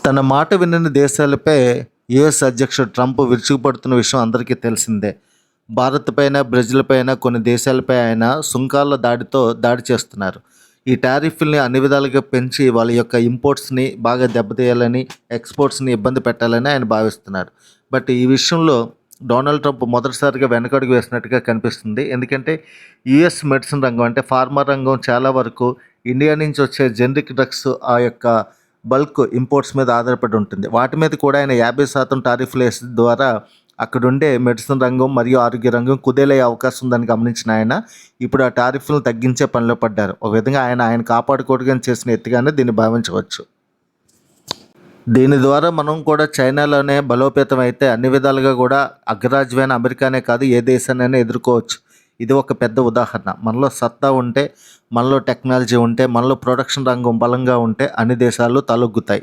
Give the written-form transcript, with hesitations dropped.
తన మాట వినని దేశాలపై యుఎస్ అధ్యక్షుడు ట్రంప్ విరుచుకుపడుతున్న విషయం అందరికీ తెలిసిందే. భారత్ పైన, బ్రెజిల్ పైన కొన్ని దేశాలపై ఆయన సుంకాల దాడి చేస్తున్నారు. ఈ టారిఫ్ల్ని అన్ని విధాలుగా పెంచి వాళ్ళ యొక్క ఇంపోర్ట్స్ని బాగా దెబ్బతీయాలని, ఎక్స్పోర్ట్స్ని ఇబ్బంది పెట్టాలని ఆయన భావిస్తున్నారు. బట్ ఈ విషయంలో డొనాల్డ్ ట్రంప్ మొదటిసారిగా వెనకడుగు వేసినట్టుగా కనిపిస్తుంది. ఎందుకంటే యుఎస్ మెడిసిన్ రంగం అంటే ఫార్మా రంగం చాలా వరకు ఇండియా నుంచి వచ్చే జెనరిక్ డ్రగ్స్ ఆ యొక్క బల్క్ ఇంపోర్ట్స్ మీద ఆధారపడి ఉంటుంది. వాటి మీద కూడా ఆయన 50% టారిఫ్లు వేసే ద్వారా అక్కడుండే మెడిసిన్ రంగం మరియు ఆరోగ్య రంగం కుదేలయ్యే అవకాశం ఉందని గమనించిన ఆయన ఇప్పుడు ఆ టారిఫ్లను తగ్గించే పనిలో పడ్డారు. ఒక విధంగా ఆయన కాపాడుకోవడానికి చేసిన ఎత్తుగానే దీన్ని భావించవచ్చు. దీని ద్వారా మనం కూడా చైనాలోనే బలోపేతం అయితే అన్ని విధాలుగా కూడా అగ్రరాజ్యమైన అమెరికానే కాదు ఏ దేశాన్నైనా ఎదుర్కోవచ్చు. ఇది ఒక పెద్ద ఉదాహరణ. మనలో సత్తా ఉంటే, మనలో టెక్నాలజీ ఉంటే, మనలో ప్రొడక్షన్ రంగం బలంగా ఉంటే అన్ని దేశాలు తలొగ్గుతాయి.